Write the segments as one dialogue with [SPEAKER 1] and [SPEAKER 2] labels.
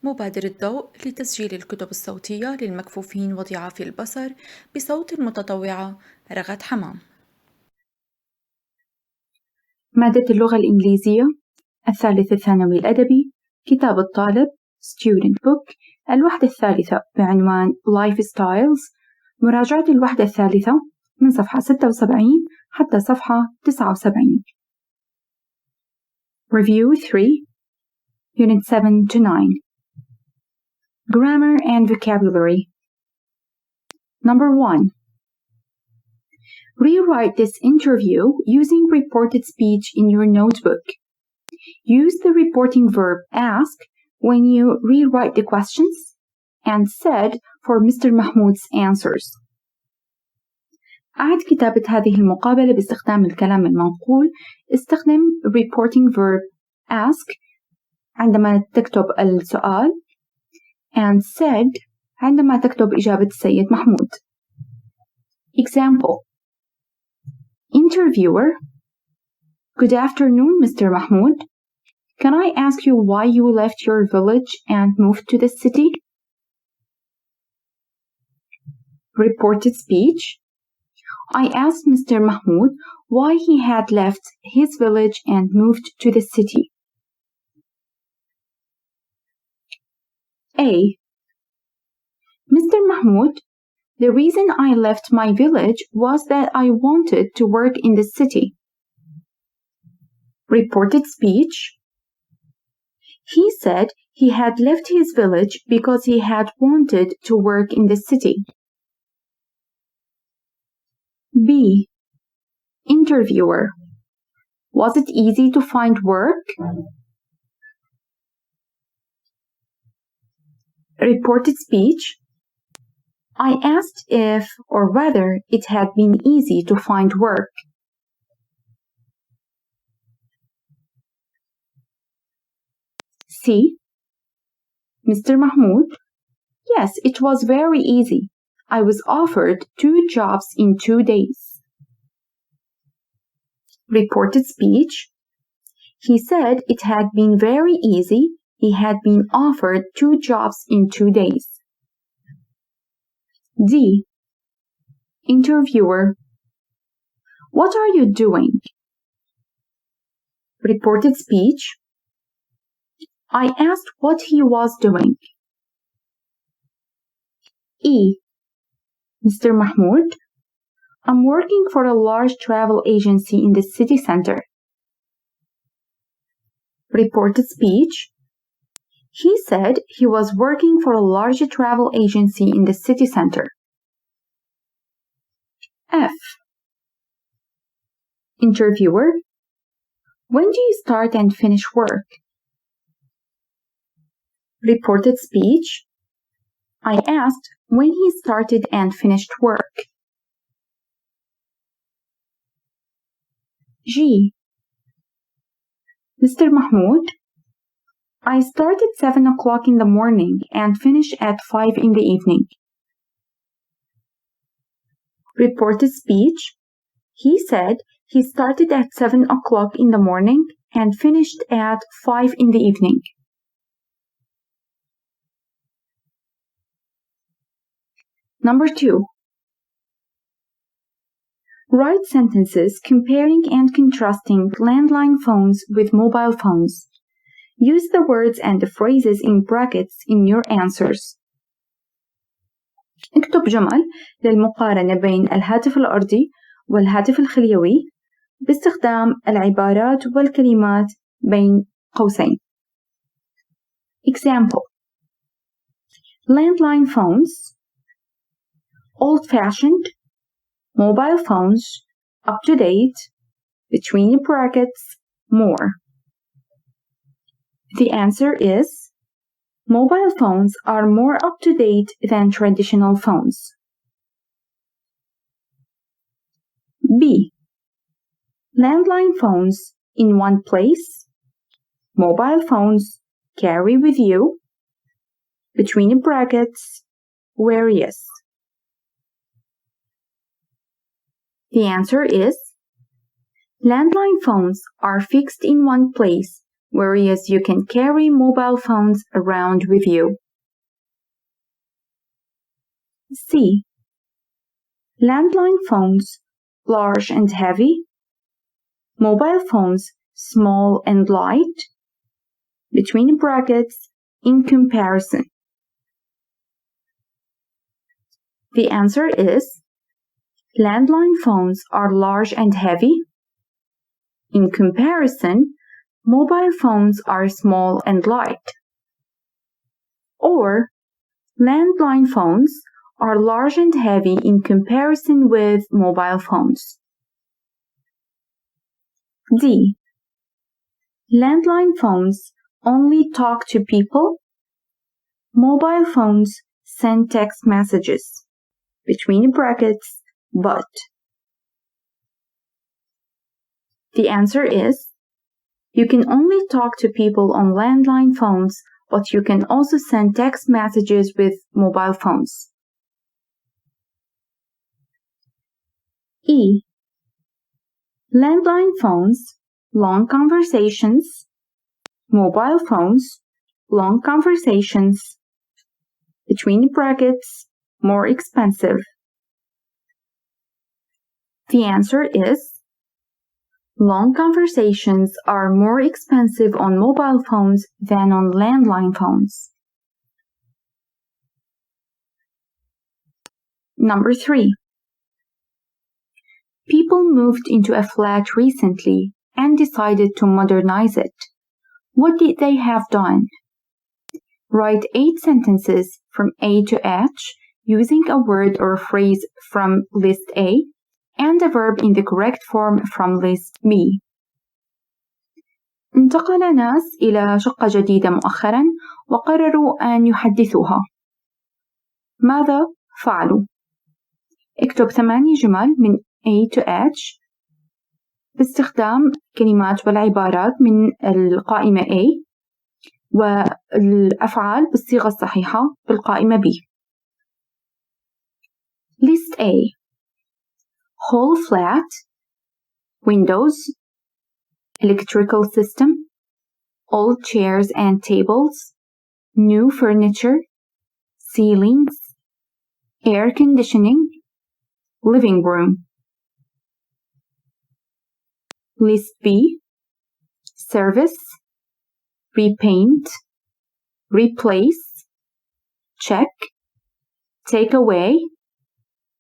[SPEAKER 1] مبادرة ضوء لتسجيل الكتب الصوتية للمكفوفين وضعاف البصر بصوت المتطوعة رغد حمام.
[SPEAKER 2] مادة اللغة الإنجليزية الثالث الثانوي الأدبي كتاب الطالب Student Book الوحدة الثالثة بعنوان Life Styles. مراجعة الوحدة الثالثة من صفحة 76 حتى صفحة 79. Review 3 Unit 7-9 Grammar and Vocabulary. Number 1. Rewrite this interview using reported speech in your notebook. Use the reporting verb ask when you rewrite the questions and said for Mr. Mahmoud's answers. أعد كتابة هذه المقابلة باستخدام الكلام المنقول. استخدم reporting verb ask عندما تكتب السؤال and said عندما تكتب إجابة السيد محمود. Example. Interviewer. Good afternoon, Mr. Mahmoud. Can I ask you why you left your village and moved to the city? Reported speech. I asked Mr. Mahmoud why he had left his village and moved to the city. A. Mr. Mahmoud, the reason I left my village was that I wanted to work in the city. Reported speech. He said he had left his village because he had wanted to work in the city. B. Interviewer. Was it easy to find work? Reported speech. I asked if or whether it had been easy to find work. C. Mr. Mahmoud. Yes, it was very easy. I was offered 2 jobs in 2 days. Reported speech. He said it had been very easy. He had been offered 2 jobs in 2 days. D. Interviewer. What are you doing? Reported speech. I asked what he was doing. E. Mr. Mahmoud, I'm working for a large travel agency in the city center. Reported speech. He said he was working for a large travel agency in the city center. F. Interviewer. When do you start and finish work? Reported speech. I asked when he started and finished work. G. Mr. Mahmoud, I start at 7 o'clock in the morning and finish at 5 in the evening. Reported speech. He said he started at 7 o'clock in the morning and finished at 5 in the evening. Number 2. Write sentences comparing and contrasting landline phones with mobile phones. Use the words and the phrases in brackets in your answers. اكتب جمل للمقارنة بين الهاتف الأرضي والهاتف الخليوي باستخدام العبارات والكلمات بين قوسين. Example. Landline phones. Old-fashioned. Mobile phones. Up-to-date. Between brackets. More. The answer is mobile phones are more up-to-date than traditional phones. B. Landline phones in one place. Mobile phones carry with you. Between brackets, various. The answer is landline phones are fixed in one place whereas you can carry mobile phones around with you. C. Landline phones, large and heavy. Mobile phones, small and light. Between brackets, in comparison. The answer is landline phones are large and heavy. In comparison, mobile phones are small and light. Or, landline phones are large and heavy in comparison with mobile phones. D. Landline phones only talk to people. Mobile phones send text messages. Between brackets, but. The answer is, you can only talk to people on landline phones, but you can also send text messages with mobile phones. E. Landline phones, long conversations. Mobile phones, long conversations. Between brackets, more expensive. The answer is, long conversations are more expensive on mobile phones than on landline phones. Number 3. People moved into a flat recently and decided to modernize it. What did they have done? Write 8 sentences from A to H using a word or phrase from list A and a verb in the correct form from list B. انتقل ناس إلى شقة جديدة مؤخرا وقرروا أن يحدثوها. ماذا فعلوا؟ اكتب 8 جمل من A to H باستخدام كلمات والعبارات من القائمة A والأفعال بالصيغة الصحيحة بالقائمة B. List A. Whole flat, windows, electrical system, old chairs and tables, new furniture, ceilings, air conditioning, living room. List B. Service, repaint, replace, check, take away,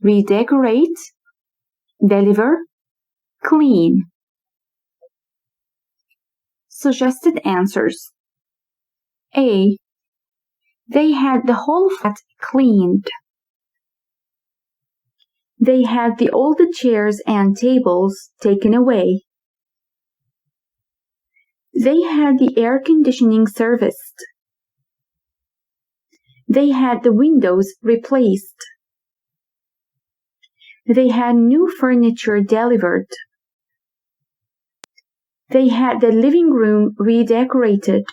[SPEAKER 2] redecorate, deliver, clean. Suggested answers. A. They had the whole flat cleaned. They had the old chairs and tables taken away. They had the air conditioning serviced. They had the windows replaced. They had new furniture delivered. They had the living room redecorated.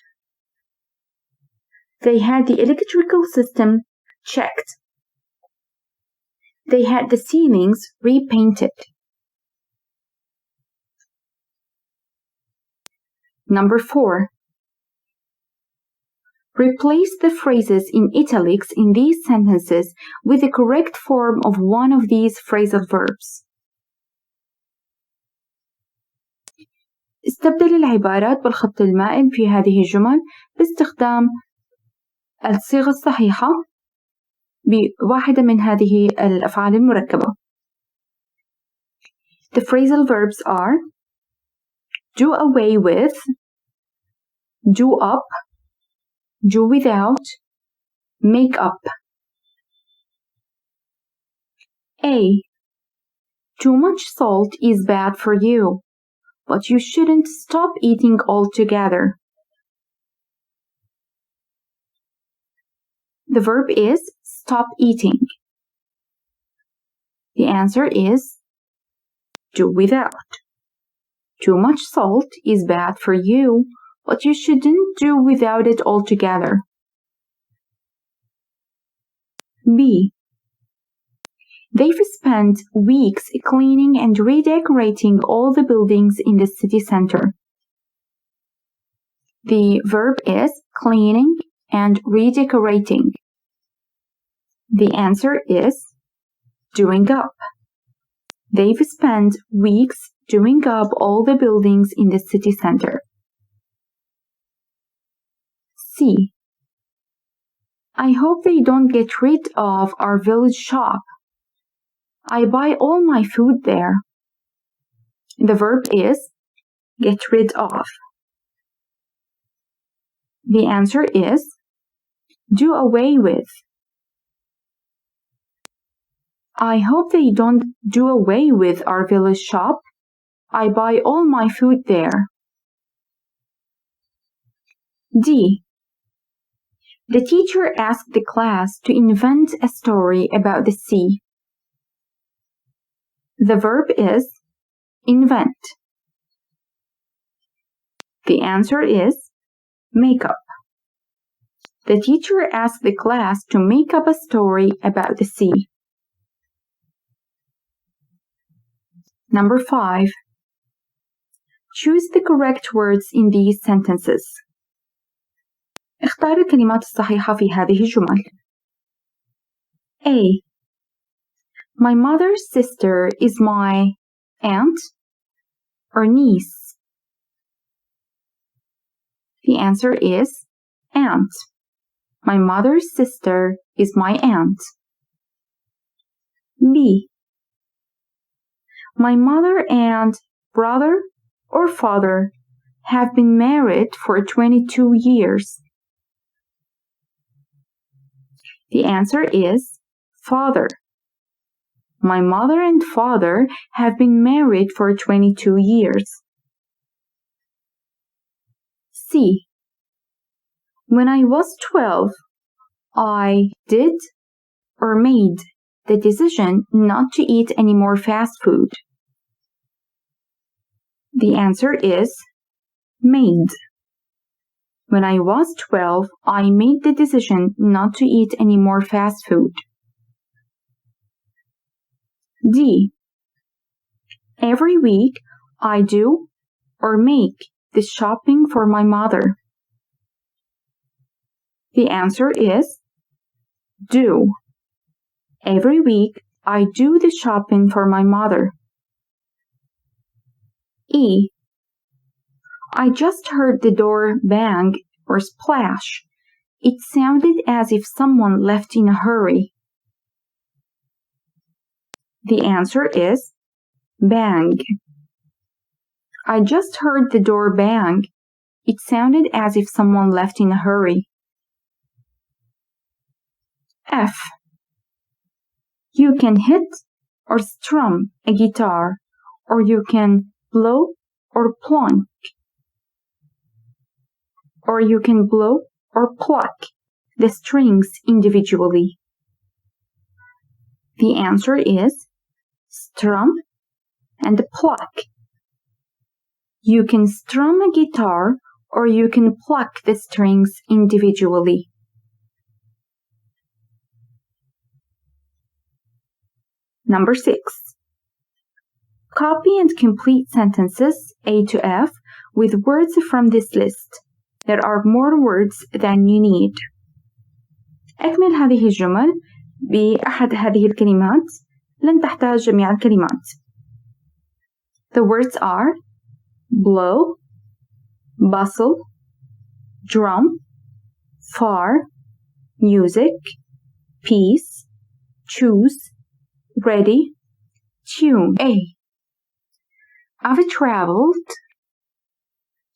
[SPEAKER 2] They had the electrical system checked. They had the ceilings repainted. Number 4. Replace the phrases in italics in these sentences with the correct form of one of these phrasal verbs. استبدل العبارات بالخط المائل في هذه الجمل باستخدام الصيغة الصحيحة بواحدة من هذه الأفعال المركبة. The phrasal verbs are do away with, do up, do without, make up. A. Too much salt is bad for you, but you shouldn't stop eating altogether. The verb is stop eating. The answer is do without. Too much salt is bad for you, but you shouldn't do without it altogether. B. They've spent weeks cleaning and redecorating all the buildings in the city center. The verb is cleaning and redecorating. The answer is doing up. They've spent weeks doing up all the buildings in the city center. C. I hope they don't get rid of our village shop. I buy all my food there. The verb is get rid of. The answer is do away with. I hope they don't do away with our village shop. I buy all my food there. D. The teacher asked the class to invent a story about the sea. The verb is invent. The answer is make up. The teacher asked the class to make up a story about the sea. Number 5. Choose the correct words in these sentences. اختار الكلمات الصحيحة في هذه الجمل. A. My mother's sister is my aunt or niece. The answer is aunt. My mother's sister is my aunt. B. My mother and brother or father have been married for 22 years. The answer is father. My mother and father have been married for 22 years. C. When I was 12, I did or made the decision not to eat any more fast food. The answer is made. When I was 12, I made the decision not to eat any more fast food. D. Every week, I do or make the shopping for my mother. The answer is do. Every week, I do the shopping for my mother. E. I just heard the door bang or splash. It sounded as if someone left in a hurry. The answer is bang. I just heard the door bang. It sounded as if someone left in a hurry. F. You can hit or strum a guitar, or you can blow or plunk, or you can blow or pluck the strings individually. The answer is strum and pluck. You can strum a guitar or you can pluck the strings individually. Number 6. Copy and complete sentences A to F with words from this list. There are more words than you need. أكمل هذه الجمل بأحد هذه الكلمات. لن تحتاج جميع الكلمات. The words are blow, bustle, drum, far, music, peace, choose, ready, tune. A. I've traveled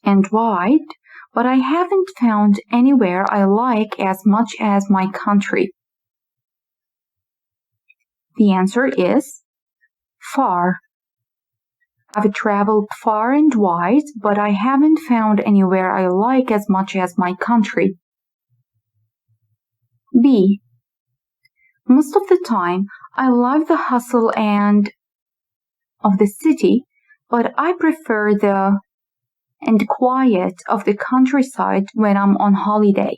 [SPEAKER 2] and wide, but I haven't found anywhere I like as much as my country. The answer is far. I've traveled far and wide, but I haven't found anywhere I like as much as my country. B. Most of the time, I love the hustle of the city, but I prefer the quiet of the countryside when I'm on holiday.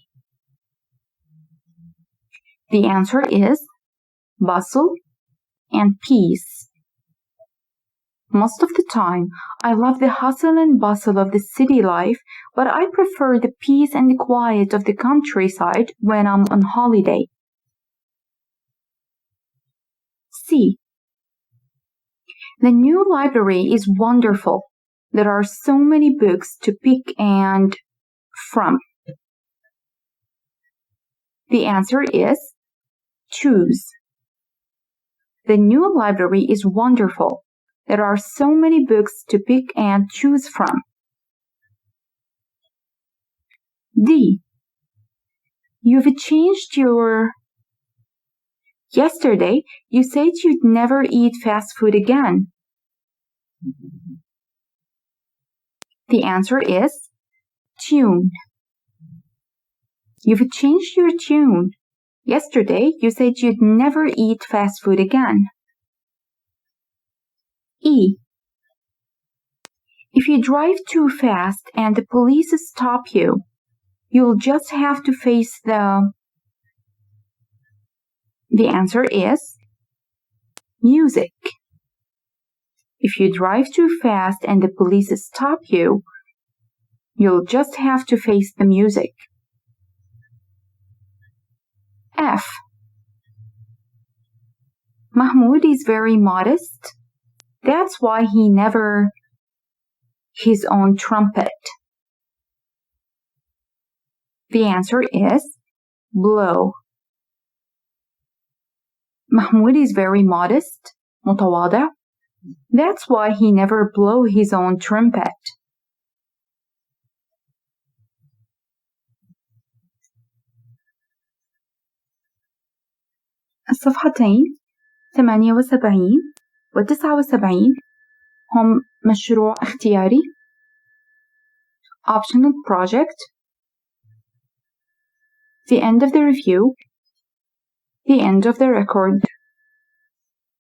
[SPEAKER 2] The answer is bustle and peace. Most of the time, I love the hustle and bustle of the city life, but I prefer the peace and the quiet of the countryside when I'm on holiday. C. The new library is wonderful. There are so many books to pick and from. The answer is choose. The new library is wonderful. There are so many books to pick and choose from. D. You've changed your... Yesterday, you said you'd never eat fast food again. The answer is tune. You've changed your tune. Yesterday, you said you'd never eat fast food again. E. If you drive too fast and the police stop you, you'll just have to face the... The answer is music. If you drive too fast and the police stop you, you'll just have to face the music. F. Mahmoud is very modest. That's why he never his own trumpet. The answer is blow. Mahmoud is very modest, متواضع. That's why he never blow his own trumpet. الصفحتين 78 و 79 هم مشروع اختياري optional project, the end of the review, the end of the record.